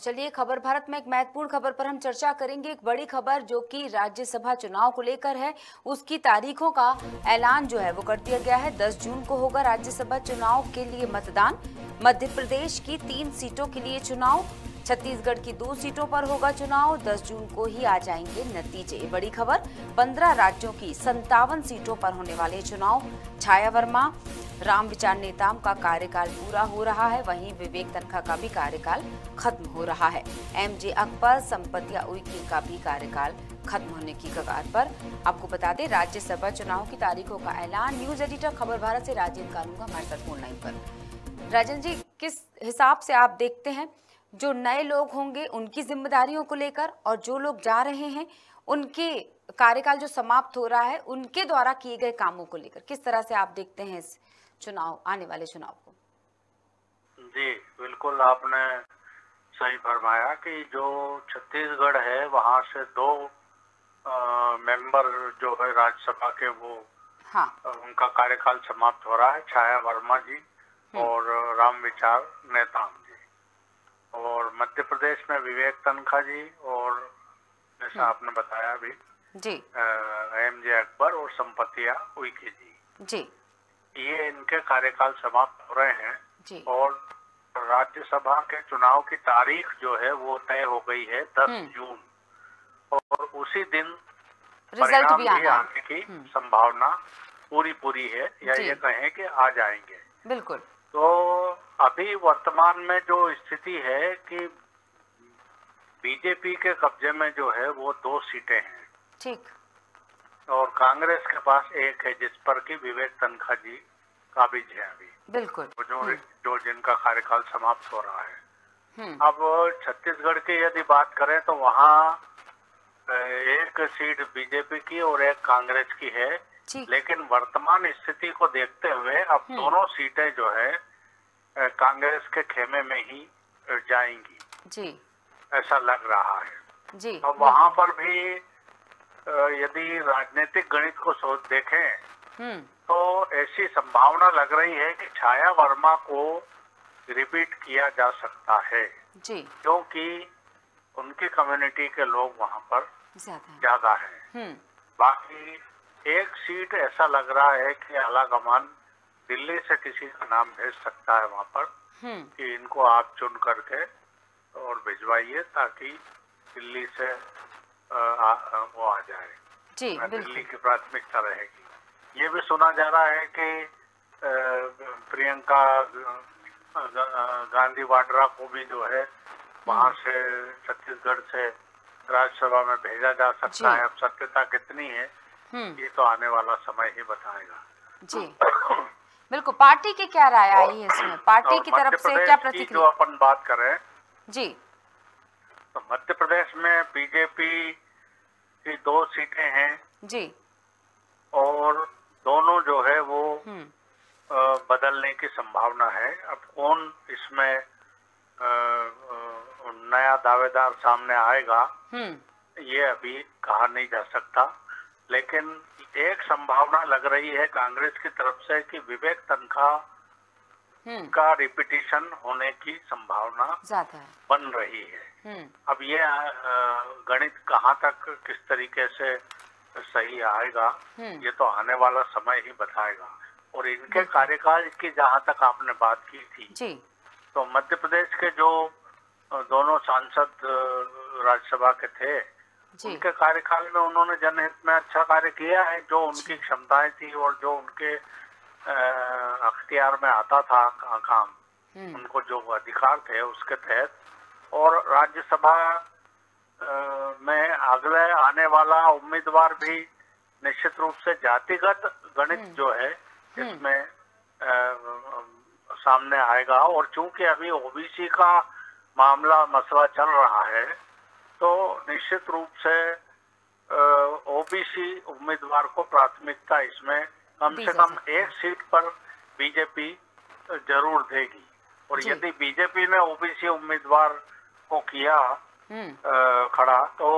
चलिए खबर भारत में एक महत्वपूर्ण खबर पर हम चर्चा करेंगे। एक बड़ी खबर जो कि राज्यसभा चुनाव को लेकर है, उसकी तारीखों का ऐलान जो है वो कर दिया गया है। 10 जून को होगा राज्यसभा चुनाव के लिए मतदान। मध्य प्रदेश की 3 सीटों के लिए चुनाव, छत्तीसगढ़ की 2 सीटों पर होगा चुनाव। 10 जून को ही आ जाएंगे नतीजे। बड़ी खबर, 15 राज्यों की 57 सीटों पर होने वाले चुनाव। छाया वर्मा, राम विचार नेताम का कार्यकाल पूरा हो रहा है, वहीं विवेक तनखा का भी कार्यकाल खत्म हो रहा है। एमजे अकबर, संपतिया उइके का भी कार्यकाल खत्म होने की कगार पर। आपको बता दें, राज्यसभा चुनाव की तारीखों का ऐलान। न्यूज एडिटर खबर भारत से राजेंद्र कानूंगा हमारे साथ फोन लाइन पर। राजेंद्र जी, किस हिसाब से आप देखते हैं जो नए लोग होंगे उनकी जिम्मेदारियों को लेकर, और जो लोग जा रहे हैं उनके कार्यकाल जो समाप्त हो रहा है उनके द्वारा किए गए कामों को लेकर, किस तरह से आप देखते हैं इस चुनाव, आने वाले चुनाव को? जी बिल्कुल, आपने सही फरमाया कि जो छत्तीसगढ़ है वहां से 2 मेंबर जो है राज्यसभा के वो उनका कार्यकाल समाप्त हो रहा है, छाया वर्मा जी और राम विचार नेताम जी। और मध्य प्रदेश में विवेक तनखा जी और जैसा आपने बताया भी जी एमजे अकबर और संपतिया उइके जी, ये इनके कार्यकाल समाप्त हो रहे हैं जी। और राज्यसभा के चुनाव की तारीख जो है वो तय हो गई है 10 जून, और उसी दिन रिजल्ट भी आने की संभावना पूरी है, या ये कहें कि आ जाएंगे। बिल्कुल। तो अभी वर्तमान में जो स्थिति है कि बीजेपी के कब्जे में जो है वो 2 सीटें हैं, ठीक, और कांग्रेस के पास 1 है, जिस पर कि विवेक तनखा जी काबिज है अभी। बिल्कुल। जो जिनका कार्यकाल समाप्त हो रहा है। अब छत्तीसगढ़ की यदि बात करें तो वहाँ 1 सीट बीजेपी की और 1 कांग्रेस की है, लेकिन वर्तमान स्थिति को देखते हुए अब दोनों सीटें जो है कांग्रेस के खेमे में ही जाएंगी जी, ऐसा लग रहा है जी। अब वहाँ पर भी यदि राजनीतिक गणित को सोच देखें तो ऐसी संभावना लग रही है कि छाया वर्मा को रिपीट किया जा सकता है जी, क्योंकि उनकी कम्युनिटी के लोग वहाँ पर ज्यादा हैं। बाकी 1 सीट ऐसा लग रहा है कि आलाकमान दिल्ली से किसी का नाम भेज सकता है वहाँ पर कि इनको आप चुन करके और भिजवाइए ताकि दिल्ली से वो आ जाए जी। दिल्ली की प्राथमिकता रहेगी। ये भी सुना जा रहा है कि प्रियंका गांधी वाड्रा को भी जो है वहाँ से छत्तीसगढ़ से राज्यसभा में भेजा जा सकता है। अब सत्यता कितनी है ये तो आने वाला समय ही बताएगा जी। बिल्कुल। पार्टी की क्या राय आई है इसमें? पार्टी की तरफ से क्या प्रतिक्रिया? जो अपन बात करें जी, तो मध्य प्रदेश में बीजेपी की 2 सीटें हैं जी, और दोनों जो है वो बदलने की संभावना है। अब कौन इसमें नया दावेदार सामने आएगा ये अभी कहा नहीं जा सकता, लेकिन एक संभावना लग रही है कांग्रेस की तरफ से कि विवेक तनखा का रिपीटिशन होने की संभावना ज्यादा बन रही है। अब ये गणित कहाँ तक किस तरीके से सही आएगा ये तो आने वाला समय ही बताएगा। और इनके कार्यकाल की जहाँ तक आपने बात की थी जी, तो मध्य प्रदेश के जो दोनों सांसद राज्यसभा के थे उनके कार्यकाल में उन्होंने जनहित में अच्छा कार्य किया है। जो उनकी क्षमताएं थी और जो उनके अख्तियार में आता था काम, उनको जो अधिकार थे उसके तहत, और राज्यसभा में अगले आने वाला उम्मीदवार भी निश्चित रूप से जातिगत गणित जो है इसमें सामने आएगा। और चूंकि अभी ओबीसी का मसला चल रहा है तो निश्चित रूप से ओबीसी उम्मीदवार को प्राथमिकता इसमें कम से कम 1 सीट पर बीजेपी जरूर देगी। और यदि बीजेपी ने ओबीसी उम्मीदवार को किया खड़ा तो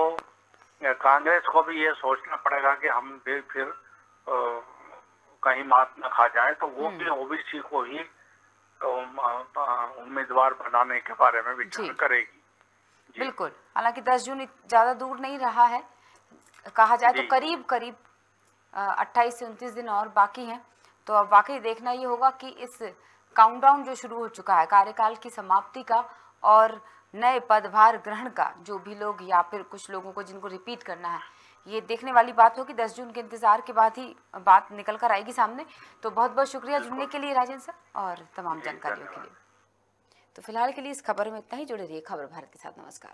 कांग्रेस को भी ये सोचना पड़ेगा कि हम भी फिर कहीं मात न खा जाए, तो वो भी ओबीसी को ही उम्मीदवार बनाने के बारे में विचार करेगी। बिल्कुल, हालांकि 10 जून ज्यादा दूर नहीं रहा है, कहा जाए तो करीब करीब 28 से 29 दिन और बाकी हैं। तो अब वाकई देखना ये होगा कि इस काउंटडाउन जो शुरू हो चुका है कार्यकाल की समाप्ति का और नए पदभार ग्रहण का, जो भी लोग या फिर कुछ लोगों को जिनको रिपीट करना है, ये देखने वाली बात होगी। 10 जून के इंतजार के बाद ही बात निकल कर आएगी सामने। तो बहुत बहुत शुक्रिया जुड़ने के लिए राजेंद्र सर और तमाम जानकारियों के लिए। तो फिलहाल के लिए इस खबर में इतना ही। जुड़े रहिए खबर भारत के साथ। नमस्कार।